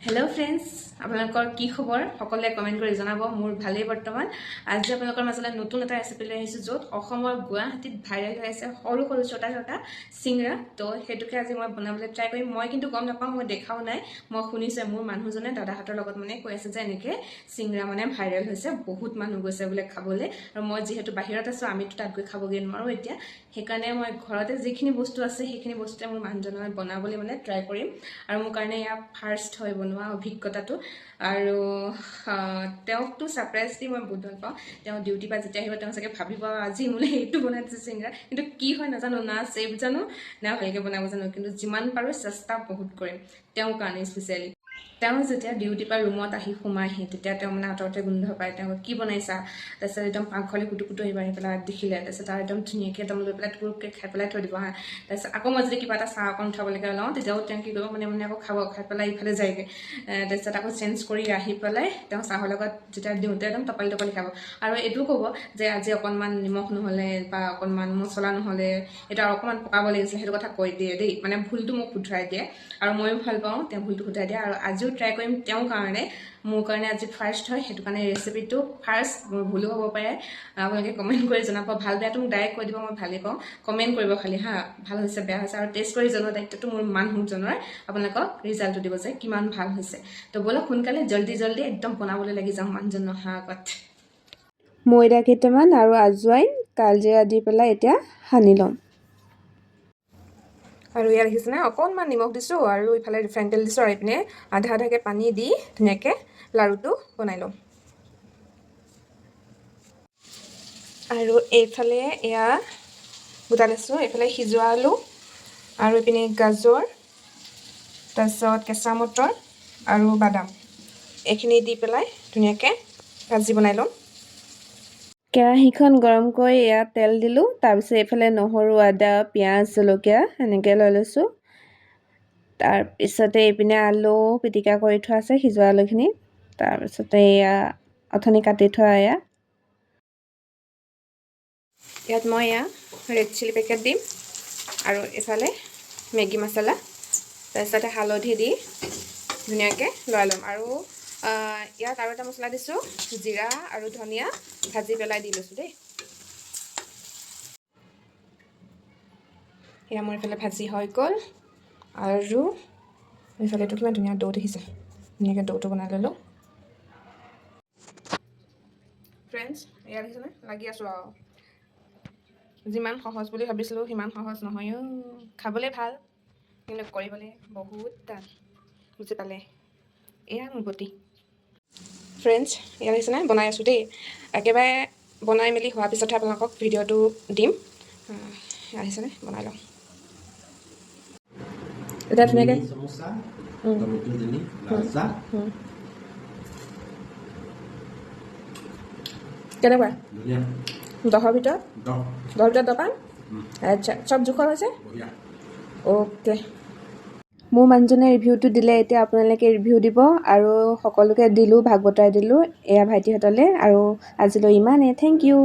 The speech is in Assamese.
হেল্ল' ফ্ৰেণ্ডছ, আপোনালোকৰ কি খবৰ? সকলোৱে কমেণ্ট কৰি জনাব। মোৰ ভালেই বৰ্তমান। আজি আপোনালোকৰ মাজলৈ নতুন এটা ৰেচিপি লৈ আহিছোঁ, য'ত অসমৰ গুৱাহাটীত ভাইৰেল হৈ আছে সৰু সৰু ছটা চিংৰা। তো সেইটোকে আজি মই বনাবলৈ ট্ৰাই কৰিম। মই কিন্তু গম নাপাওঁ, মই দেখাও নাই, মই শুনিছোঁ মোৰ মানুহজনে দাদাহঁতৰ লগত কৈ আছে যে এনেকৈ চিংৰা ভাইৰেল হৈছে, বহুত মানুহ গৈছে বোলে খাবলৈ। আৰু মই যিহেতু বাহিৰত আছোঁ, আমিতো তাত গৈ খাবগৈ নোৱাৰোঁ এতিয়া, সেইকাৰণে মই ঘৰতে যিখিনি বস্তু আছে সেইখিনি বস্তুতে মোৰ মানুহজনে বনাবলৈ ট্ৰাই কৰিম। আৰু মোৰ কাৰণে এয়া ফাৰ্ষ্ট হয় বনোৱা অভিজ্ঞতাটো। আৰু তেওঁকতো ছাৰপ্ৰাইজ দি মই বহুত ভাল পাওঁ। তেওঁ ডিউটিৰ পৰা যেতিয়া আহিব, তেওঁ চাগে ভাবিব আজি মোলৈ এইটো বনাই দিছে চিংৰা। কিন্তু কি হয় নাজানো, না চেফ জানো না ভালকৈ বনাব জানো, কিন্তু যিমান পাৰোঁ চেষ্টা বহুত কৰিম তেওঁৰ কাৰণে স্পেচিয়েলি। তেওঁ যেতিয়া ডিউটিৰ পৰা ৰুমত আহি সোমাইহি, তেতিয়া তেওঁ আঁতৰতে গোন্ধ পায়, তেওঁ কি বনাইছা, তাৰপিছত একদম পাকঘৰলৈ কুটু আহি পেলাই দেখিলে, তাৰপিছত তাৰ একদম ধুনীয়াকৈ একদম লৈ পেলাই টুকুৰকৈ খাই পেলাই থৈ দিব। তাৰপিছত আকৌ মই যদি কিবা এটা চাহ অকণ উঠাবলৈকে লওঁ, তেতিয়াও তেওঁ কি কৰিব, আকৌ খাই পেলাই ইফালে যায়গৈ। তাৰপিছত আকৌ চেঞ্জ কৰি আহি পেলাই তেওঁ চাহৰ লগত যেতিয়া দিওঁতে একদম টপালি খাব। আৰু এইটোও ক'ব যে আজি অকণমান নিমখ নহ'লে বা অকণমান মছলা নহ'লে, এইটো আৰু অকণমান পকাব লাগিছিলে, সেইটো কথা কৈ দিয়ে দেই। ভুলটো মোক শুধৰাই দিয়ে, আৰু ময়ো ভাল পাওঁ তেওঁ ভুলটো শুধৰাই দিয়ে। আৰু আজিও ট্ৰাই কৰিম তেওঁৰ কাৰণে, মোৰ কাৰণে আজি ফাৰ্ষ্ট হয়, সেইটো কাৰণে ৰেচিপিটো ফাৰ্ষ্ট। মোৰ ভুলো হ'ব পাৰে, আপোনালোকে কমেণ্ট কৰি জনাব। ভাল বেয়াটো মোক ডাইৰেক্ট কৈ দিব, মই ভালেই পাওঁ। কমেণ্ট কৰিব খালি ভাল হৈছে বেয়া হৈছে, আৰু টেষ্ট কৰি জনোৱা দায়িত্বটো মোৰ মানুহজনৰ। আপোনালোকক ৰিজাল্টটো দিব যে কিমান ভাল হৈছে। তো বলক সোনকালে জল্দি একদম বনাবলৈ লাগি যাওঁ মানুহজন নহাৰ আগত। ময়দা কেইটামান আৰু আজৱাইন, কালজিৰা দি পেলাই এতিয়া সানি ল'ম। আৰু ইয়াত দেখিছেনে, অকণমান নিমখ দিছোঁ, আৰু ইফালে ৰিফাইন তেল দিছোঁ, আৰু এইপিনে আধাকৈ পানী দি ধুনীয়াকৈ লাড়ুটো বনাই ল'ম। আৰু এইফালে এয়া গোটা লৈছোঁ, এইফালে সিজোৱা আলু, আৰু এইপিনে গাজৰ, তাৰপিছত কেঁচা মটৰ আৰু বাদাম, এইখিনি দি পেলাই ধুনীয়াকৈ ভাজি বনাই ল'ম। কেৰাহীখন গৰম কৰি ইয়াত তেল দিলোঁ, তাৰপিছত এইফালে নহৰু, আদা, পিঁয়াজ, জলকীয়া এনেকৈ লৈ লৈছোঁ। তাৰপিছতে এইপিনে আলু পিটিকা কৰি থোৱা আছে, সিজোৱা আলুখিনি। তাৰপিছতে এয়া অথনি কাটি থোৱা ইয়াত মই ৰেড চিলি পেকেট দিম, আৰু এইফালে মেগী মছলা, তাৰপিছতে হালধি দি ধুনীয়াকৈ লৰাই ল'ম। আৰু ইয়াত আৰু এটা মছলা দিছোঁ, জিৰা আৰু ধনিয়া ভাজি পেলাই দি লৈছোঁ দেই। এয়া মোৰ এইফালে ভাজি হৈ গ'ল, আৰু এইফালে এইটো কিমান ধুনীয়া দৌ দেখিছে, ধুনীয়াকৈ দৌটো বনাই ল'লোঁ। ফ্ৰেণ্ডছ, এয়া দেখিছেনে, লাগি আছোঁ আৰু। যিমান সহজ বুলি ভাবিছিলোঁ সিমান সহজ নহয়ও। খাবলৈ ভাল, কিন্তু কৰিবলৈ বহুত টান, বুজি পালে? এয়া মোৰ গতি। ফ্ৰেণ্ডছ, ইয়াত দেখিছেনে, বনাই আছোঁ দেই। একেবাৰে বনাই মেলি হোৱাৰ পিছতহে আপোনালোকক ভিডিঅ'টো দিম। ইয়াত দেখিছেনে, বনাই লওঁ। এতিয়া ধুনীয়াকৈ কেনেকুৱা? 10ৰ ভিতৰত 10 পাম? আচ্ছা, চব জোখৰ হৈছে? অ'কে। মোৰ মানুহজনে ৰিভিউটো দিলে, এতিয়া আপোনালোকে ৰিভিউ দিব। আৰু সকলোকে দিলোঁ, ভাগ বতৰাই দিলোঁ এয়া ভাইটিহঁতলৈ। আৰু আজিলৈ ইমানেই, থেংক ইউ।